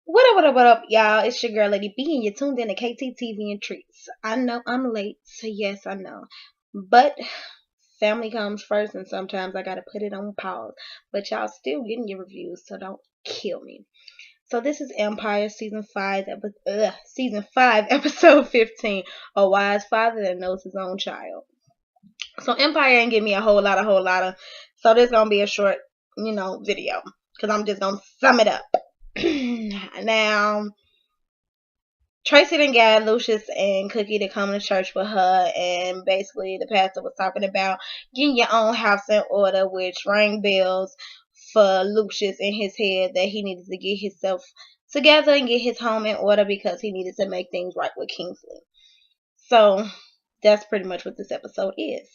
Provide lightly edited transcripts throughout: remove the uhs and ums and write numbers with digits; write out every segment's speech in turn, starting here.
What up, y'all? It's your girl, Lady B, and you're tuned in to KTTV and Treats. I know I'm late, so yes, I know. But family comes first, and sometimes I gotta put it on pause. But y'all still getting your reviews, so don't kill me. So this is Empire season 5, episode 15. A wise father that knows his own child. So Empire ain't give me a whole lot of. So this gonna be a short, video, cause I'm just gonna sum it up. Now, Tracy done got Lucius and Cookie to come to church with her, and basically the pastor was talking about getting your own house in order, which rang bells for Lucius in his head that he needed to get himself together and get his home in order because he needed to make things right with Kingsley. So that's pretty much what this episode is.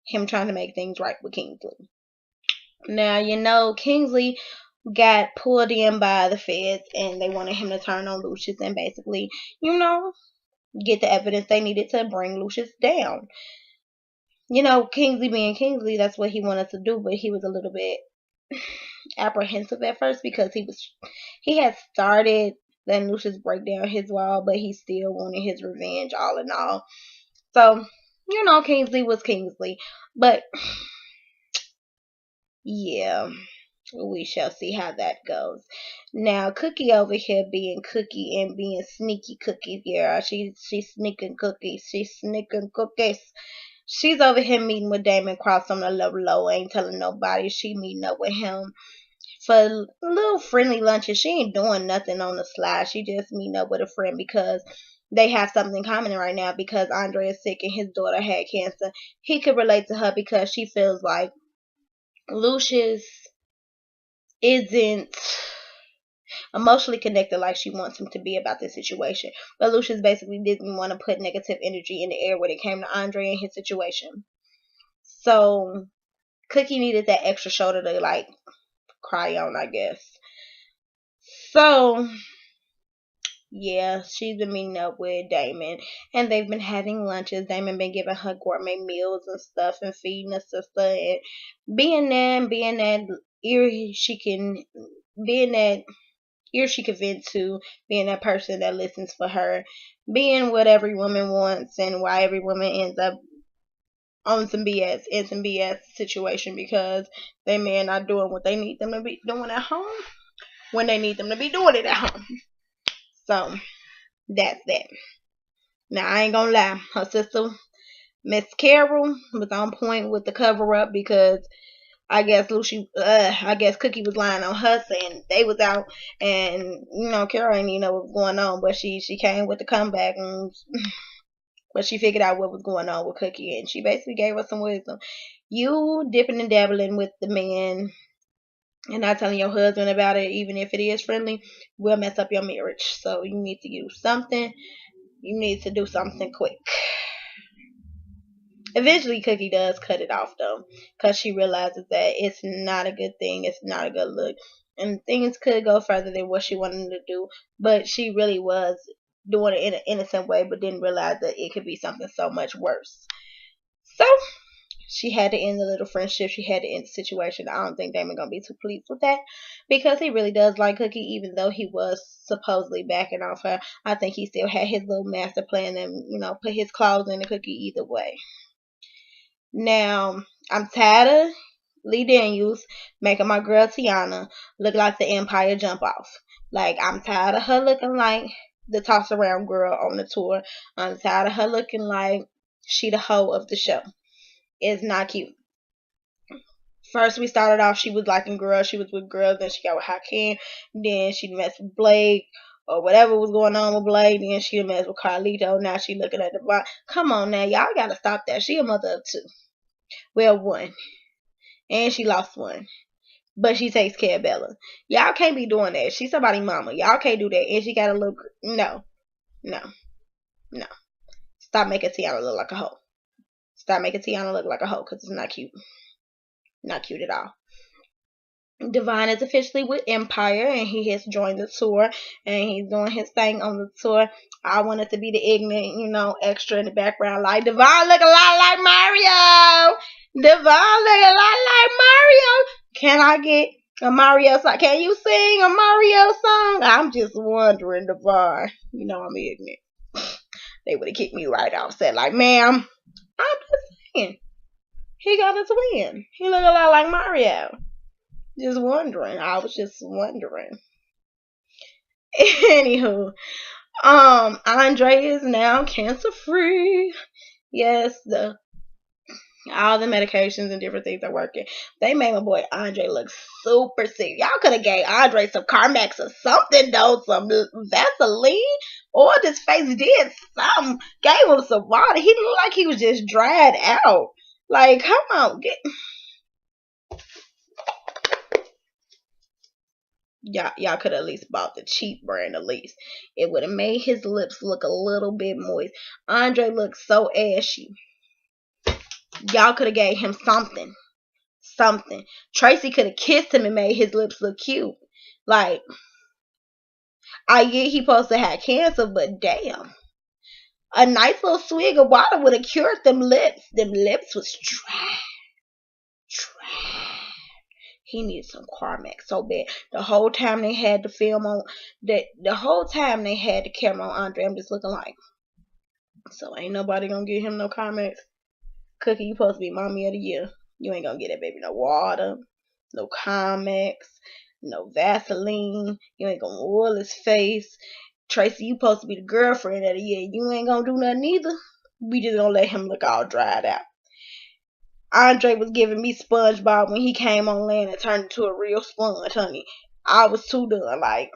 Him trying to make things right with Kingsley. Now, Kingsley got pulled in by the feds and they wanted him to turn on Lucius and basically, get the evidence they needed to bring Lucius down. Kingsley being Kingsley, that's what he wanted to do, but he was a little bit apprehensive at first because he had started letting Lucius break down his wall, but he still wanted his revenge all in all. So, Kingsley was Kingsley. But yeah, we shall see how that goes. Now, Cookie over here being Cookie and being sneaky Cookie. Yeah, she's sneaking cookies. She's sneaking cookies. She's over here meeting with Damon Cross on the low, ain't telling nobody. She meeting up with him for little friendly lunches. She ain't doing nothing on the slide. She just meeting up with a friend because they have something in common right now because Andre is sick and his daughter had cancer. He could relate to her because she feels like Lucius isn't emotionally connected like she wants him to be about this situation. But Lucius basically didn't want to put negative energy in the air when it came to Andre and his situation. So Cookie needed that extra shoulder to cry on, I guess. So yeah, she's been meeting up with Damon and they've been having lunches. Damon been giving her gourmet meals and stuff and feeding her sister and being there and being that ear being that ear she can vent to, being that person that listens for her, being what every woman wants and why every woman ends up on some BS in some BS situation because they men are doing what they need them to be doing at home when they need them to be doing it at home. So that's that. Now I ain't gonna lie, her sister Miss Carol was on point with the cover up because I guess Cookie was lying on her saying they was out, and Carol ain't even know what was going on, but she came with the comeback, and but she figured out what was going on with Cookie, and she basically gave us some wisdom. You dipping and dabbling with the man and not telling your husband about it, even if it is friendly, will mess up your marriage. So you need to do something. You need to do something quick. Eventually, Cookie does cut it off though, because she realizes that it's not a good thing. It's not a good look, and things could go further than what she wanted to do. But she really was doing it in an innocent way, but didn't realize that it could be something so much worse. So she had to end the little friendship. She had to end the situation. I don't think Damon gonna be too pleased with that because he really does like Cookie, even though he was supposedly backing off her. I think he still had his little master plan and put his claws in the Cookie either way. Now, I'm tired of Lee Daniels making my girl Tiana look like the Empire jump off. Like, I'm tired of her looking like the toss around girl on the tour. I'm tired of her looking like she the hoe of the show. It's not cute. First, we started off, she was liking girls. She was with girls. Then she got with Hakeem. Then she messed with Blake or whatever was going on with Blake. Then she messed with Carlito. Now she looking at the bar. Come on now, y'all gotta stop that. She a mother of two. Well, one. And she lost one. But she takes care of Bella. Y'all can't be doing that. She's somebody's mama. Y'all can't do that. And she gotta look. No. No. No. Stop making Tiana look like a hoe. Stop making Tiana look like a hoe because it's not cute. Not cute at all. Divine is officially with Empire and he has joined the tour and he's doing his thing on the tour. I wanted to be the ignorant, extra in the background like Divine look a lot like Mario. Devon look a lot like Mario. Can I get A Mario song. Can you sing a Mario song? I'm just wondering, Devon. You know I'm ignorant. They would have kicked me right off. Said like, ma'am, I'm just saying. He got a twin. He look a lot like Mario. Just wondering. I was just wondering. Anywho, Andre is now cancer free. Yes, all the medications and different things are working. They made my boy Andre look super sick. Y'all could have gave Andre some Carmex or something though, some Vaseline, or his face did something. Gave him some water. He looked like he was just dried out. Like, come on, y'all could have at least bought the cheap brand at least. It would have made his lips look a little bit moist. Andre looks so ashy. Y'all could have gave him something. Tracy could have kissed him and made his lips look cute. Like, I get he supposed to have cancer, but damn. A nice little swig of water would have cured them lips. Them lips was dry. He needed some Carmex so bad. The whole time they had the film on, the whole time they had the camera on Andre, I'm just looking like, so ain't nobody gonna get him no Carmex. Cookie, you supposed to be mommy of the year. You ain't gonna get that baby no water, no Carmex, no Vaseline. You ain't gonna oil his face. Tracy, you supposed to be the girlfriend of the year. You ain't gonna do nothing either. We just gonna let him look all dried out. Andre was giving me SpongeBob when he came on land and turned into a real sponge, honey. I was too done, like.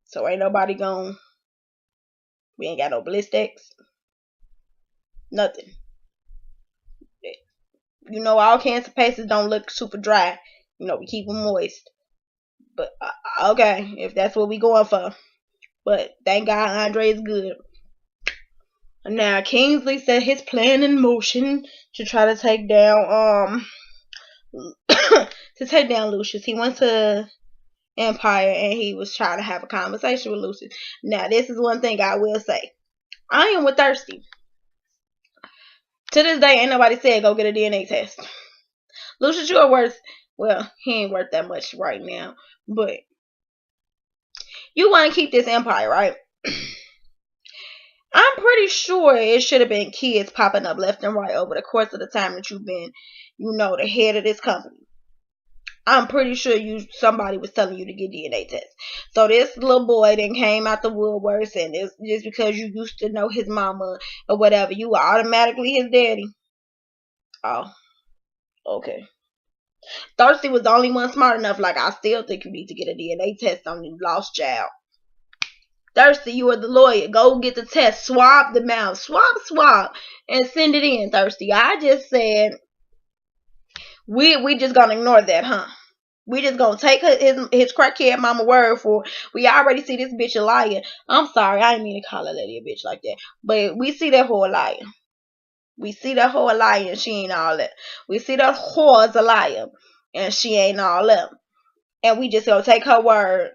So ain't nobody gonna. We ain't got no Blistex. Nothing. You know, all cancer patients don't look super dry. You know, we keep them moist. But, okay, if that's what we going for. But, thank God Andre is good. Now, Kingsley set his plan in motion to try to take down, Lucius. He went to Empire and he was trying to have a conversation with Lucius. Now, this is one thing I will say. I am with Thirsty. To this day, ain't nobody said go get a DNA test. Lucius, you are worth, well, he ain't worth that much right now, but you want to keep this empire, right? I'm pretty sure it should have been kids popping up left and right over the course of the time that you've been, the head of this company. I'm pretty sure somebody was telling you to get DNA tests. So this little boy then came out the woodworks, and it's just because you used to know his mama or whatever, you were automatically his daddy. Oh, okay. Thirsty was the only one smart enough. Like, I still think you need to get a DNA test on the lost child. Thirsty, you are the lawyer. Go get the test. Swab the mouth. Swab, and send it in, Thirsty. I just said, we just gonna ignore that, huh? We just gonna take his crackhead mama word for it. We already see this bitch a liar. I'm sorry, I didn't mean to call her lady a bitch like that. But we see that whole liar. We see that whole liar and she ain't all that. We see that whore is a liar and she ain't all that. And we just gonna take her word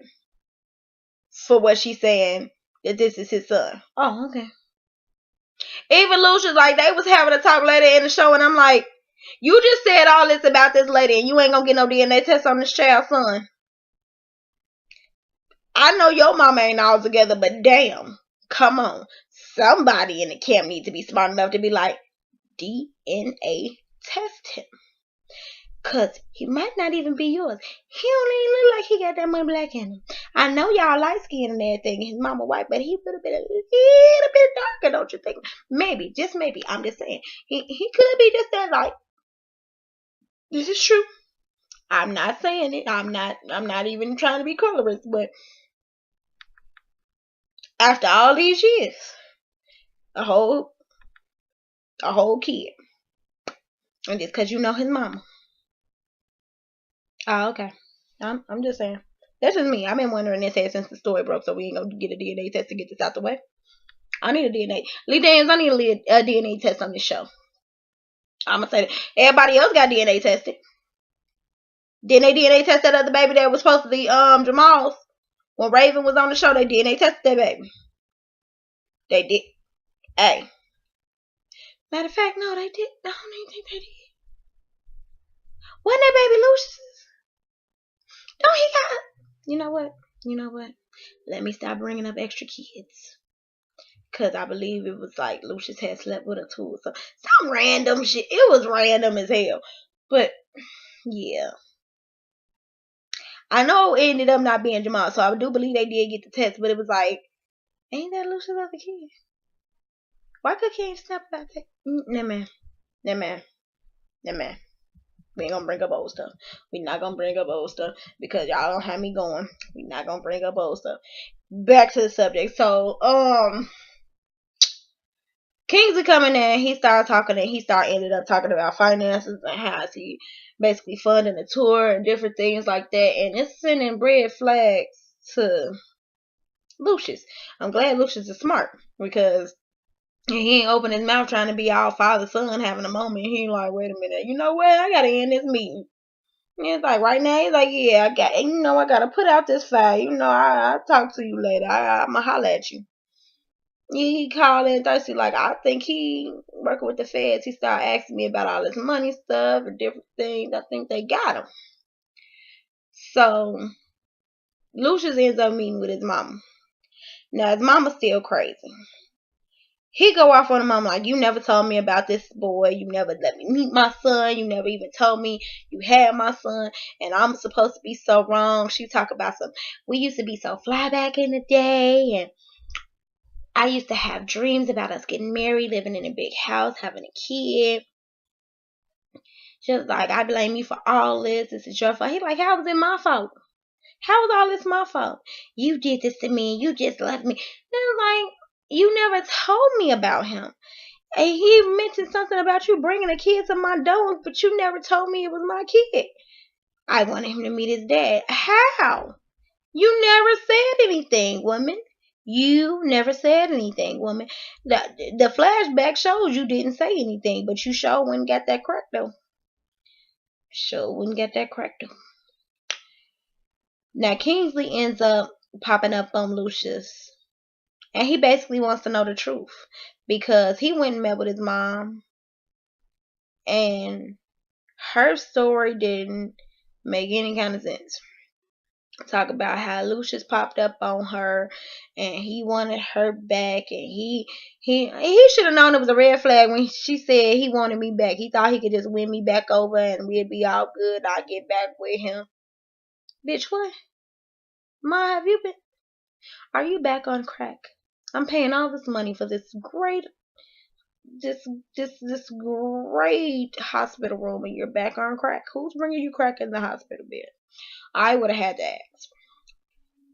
for what she's saying, that this is his son. Oh, okay. Even Lucius, like, they was having a talk later in the show, and I'm like, you just said all this about this lady, and you ain't gonna get no DNA test on this child's son. I know your mama ain't all together, but damn, come on. Somebody in the camp needs to be smart enough to be like, DNA test him. Cause he might not even be yours. He don't even look like he got that much black in him. I know y'all light skinned and everything. His mama white, but he would have been a little bit darker, don't you think? Maybe, just maybe. I'm just saying. He could be just that light. This is true. I'm not saying it. I'm not even trying to be colorist, but after all these years, a whole kid. And just cause you know his mama. Oh, okay. I'm just saying. That's just me. I've been wondering this head since the story broke, so we ain't gonna get a DNA test to get this out the way. I need a DNA. Lee Daniels, I need a DNA test on this show. I'm gonna say that. Everybody else got DNA tested. Didn't they DNA test that other baby that was supposed to be Jamal's? When Raven was on the show, they DNA tested that baby. They did. Hey. Matter of fact, no, they did. I don't even think they did. Wasn't that baby Lucius? Don't he got? You know what? You know what? Let me stop bringing up extra kids. Cause I believe it was like Lucius had slept with her too, so some random shit. It was random as hell, but yeah, I know it ended up not being Jamal, so I do believe they did get the test, but it was like, ain't that Lucius other kid? Why could King snap about that? Nah man, nah man, nah man. We ain't gonna bring up old stuff. We not gonna bring up old stuff because y'all don't have me going. We not gonna bring up old stuff. Back to the subject. So, Kingsley coming in, he started talking and ended up talking about finances and how he basically funding the tour and different things like that. And it's sending red flags to Lucius. I'm glad Lucius is smart because he ain't open his mouth trying to be all father son having a moment. He like, wait a minute, you know what? I gotta end this meeting. And it's like right now, he's like, yeah, I gotta put out this fire. I'll talk to you later. I'ma holler at you. He called in thirsty, like I think he working with the feds. He started asking me about all this money stuff and different things. I think they got him. So Lucius ends up meeting with his mama. Now his mama's still crazy. He go off on the mama like, you never told me about this boy. You never let me meet my son. You never even told me you had my son. And I'm supposed to be so wrong. She talk about we used to be so fly back in the day. And I used to have dreams about us getting married, living in a big house, having a kid. She was like, I blame you for all this. This is your fault. He like, how was it my fault? How was all this my fault? You did this to me. You just left me. Then like, you never told me about him. And he mentioned something about you bringing a kid to my door, but you never told me it was my kid. I wanted him to meet his dad. How? You never said anything, woman. You never said anything, woman. The flashback shows you didn't say anything, but you sure wouldn't get that crack though. Now Kingsley ends up popping up on Lucius. And he basically wants to know the truth. Because he went and met with his mom. And her story didn't make any kind of sense. Talk about how Lucius popped up on her and he wanted her back, and he should have known it was a red flag when she said he wanted me back. He thought he could just win me back over and we'd be all good. I'd get back with him. Bitch, what? Ma, have you been? Are you back on crack? I'm paying all this money for this great great hospital room and you're back on crack. Who's bringing you crack in the hospital bed? I would have had to ask.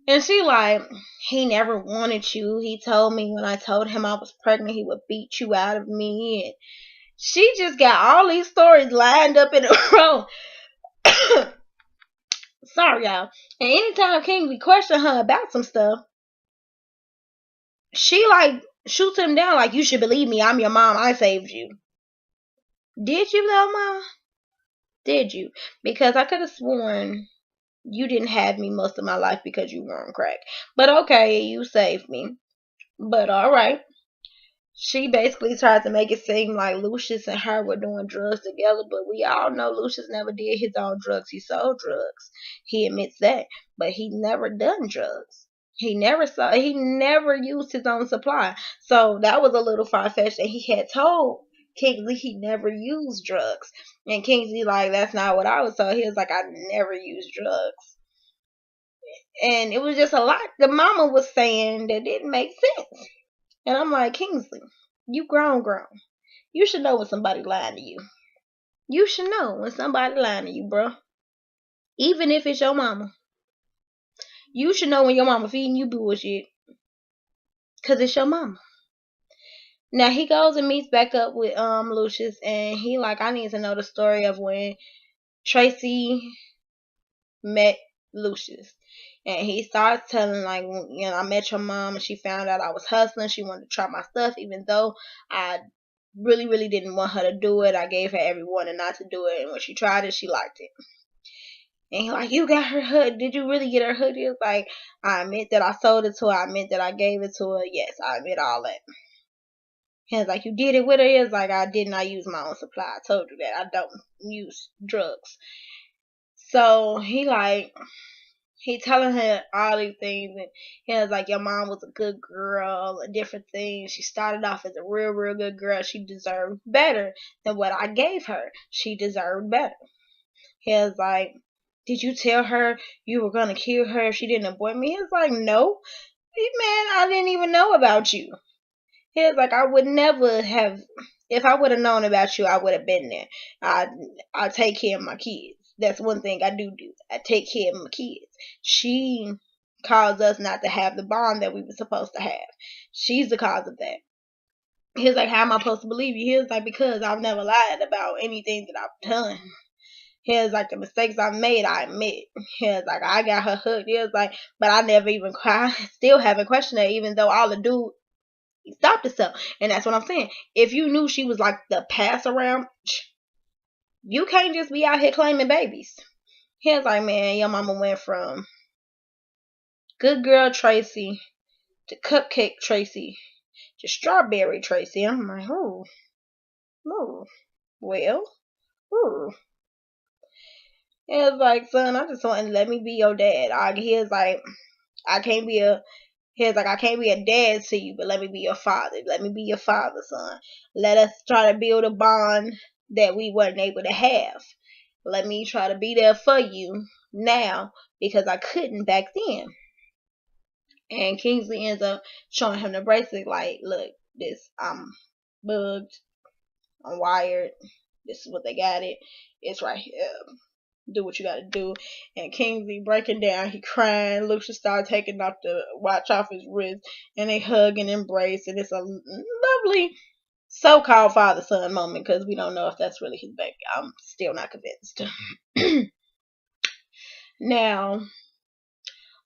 And she like, he never wanted you. He told me when I told him I was pregnant, he would beat you out of me. And she just got all these stories lined up in a row. Sorry, y'all. And anytime Kingsley questioned her about some stuff, she like shoots him down like, you should believe me. I'm your mom. I saved you. Did you though, Mom? Did you? Because I could have sworn you didn't have me most of my life because you were on crack. But okay, you saved me. But alright. She basically tried to make it seem like Lucius and her were doing drugs together, but we all know Lucius never did his own drugs. He sold drugs. He admits that. But he never done drugs. He never used his own supply. So that was a little far-fetched, and he had told Kingsley he never used drugs. And Kingsley like, that's not what I was told. He was like, I never used drugs. And it was just a lot the mama was saying that didn't make sense. And I'm like, Kingsley, you grown. You should know when somebody lying to you. You should know when somebody lying to you, bro. Even if it's your mama. You should know when your mama feeding you bullshit. Because it's your mama. Now he goes and meets back up with Lucius, and he like, I need to know the story of when Tracy met Lucius. And he starts telling like, I met your mom and she found out I was hustling. She wanted to try my stuff even though I really, really didn't want her to do it. I gave her every warning not to do it, and when she tried it, she liked it. And he like, you got her hood. Did you really get her hood? He was like, I admit that I sold it to her. I admit that I gave it to her. Yes, I admit all that. He was like, you did it with her? He was like, I did not use my own supply. I told you that. I don't use drugs. So he telling her all these things, and he was like, your mom was a good girl and different things. She started off as a real good girl. She deserved better than what I gave her. She deserved better. He was like, did you tell her you were gonna kill her if she didn't abort me? He was like, no, man, I didn't even know about you. He was like, I would never have, if I would have known about you, I would have been there. I take care of my kids. That's one thing I do. I take care of my kids. She caused us not to have the bond that we were supposed to have. She's the cause of that. He was like, how am I supposed to believe you? He was like, because I've never lied about anything that I've done. He was like, the mistakes I made, I admit. He was like, I got her hooked. He was like, but I never even cried. Still haven't questioned her, even though all the dude stopped herself. And that's what I'm saying. If you knew she was like the pass around, you can't just be out here claiming babies. He was like, man, your mama went from good girl Tracy to cupcake Tracy to strawberry Tracy. I'm like, oh, well, oh. He was like, son, I just want to let me be your dad. He was like, I can't be a He was like, I can't be a dad to you, but let me be your father. Let me be your father, son. Let us try to build a bond that we weren't able to have. Let me try to be there for you now because I couldn't back then. And Kingsley ends up showing him the bracelet like, look, I'm bugged, I'm wired, this is what they got it. It's right here. Do what you gotta do. And Kingsley breaking down, he crying. Lucius started taking off the watch off his wrist, and they hug and embrace, and it's a lovely so-called father-son moment because we don't know if that's really his baby. I'm still not convinced. Now,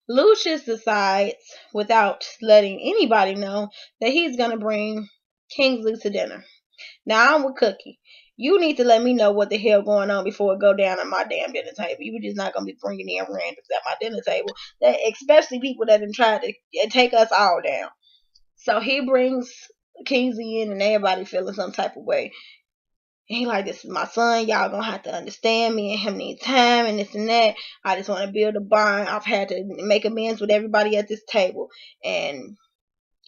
Lucius decides, without letting anybody know, that he's gonna bring Kingsley to dinner. Now I'm with Cookie. You need to let me know what the hell going on before it go down at my damn dinner table. You just not gonna be bringing in randoms at my dinner table, that especially people that have tried to take us all down. So he brings Kingsley in, and everybody feeling some type of way. And he like, this is my son. Y'all gonna have to understand me and him need time and this and that. I just want to build a bond. I've had to make amends with everybody at this table, and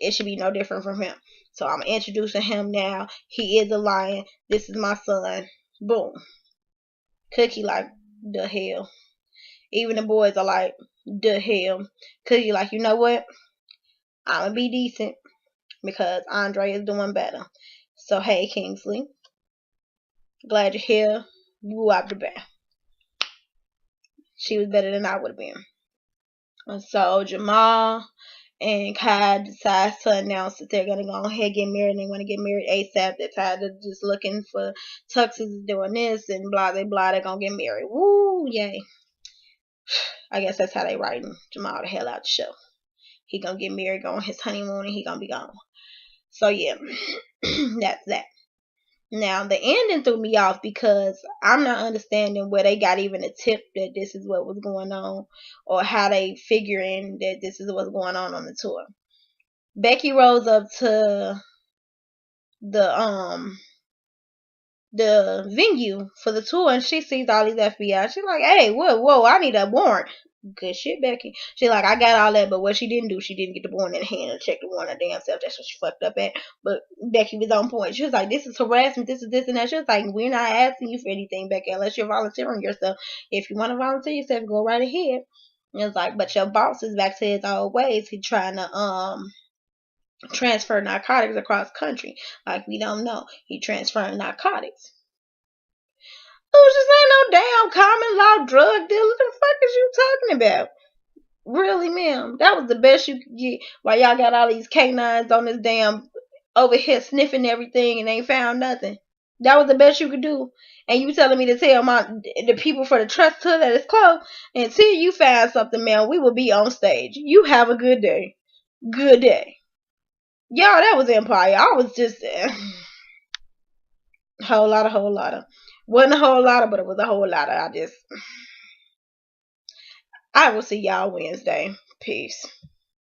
it should be no different from him. So I'm introducing him now. He is a lion. This is my son. Boom. Cookie like, the hell. Even the boys are like, the hell. Cookie like, you know what? I'm going to be decent because Andre is doing better. So, hey, Kingsley. Glad you're here. Woo out the back. She was better than I would have been. And so, Jamal and Kai decides to announce that they're going to go ahead and get married. And they want to get married ASAP. They're tired of just looking for tuxes doing this and blah, blah, blah. They're going to get married. Woo, yay. I guess that's how they writing Jamal the hell out the show. He going to get married, go on his honeymoon, and he going to be gone. So, yeah, that's that. Now, the ending threw me off because I'm not understanding where they got even a tip that this is what was going on, or how they figuring that this is what's going on the tour. Becky rolls up to the venue for the tour, and she sees all these FBI. She's like, hey, whoa, I need a warrant. Good shit, Becky. She's like, I got all that, but what she didn't do, she didn't get the warrant in hand and check the warrant her damn self. That's what she fucked up at. But Becky was on point. She was like, this is harassment, this is this and that. She was like, we're not asking you for anything, Becky, unless you're volunteering yourself. If you want to volunteer yourself, go right ahead. And it's like, but your boss is back to his old ways. He's trying to transfer narcotics across country. Like, we don't know. He transferring narcotics. Lucius ain't no damn common law drug dealer. The fuck is you talking about? Really, ma'am? That was the best you could get while y'all got all these canines on this damn over here sniffing everything and ain't found nothing. That was the best you could do. And you telling me to tell the people for the trust tour that it's closed until you find something, man. We will be on stage. You have a good day. Good day. Y'all, that was Empire. I was just whole lot of. Wasn't a whole lot of, but it was a whole lot of. I will see y'all Wednesday. Peace.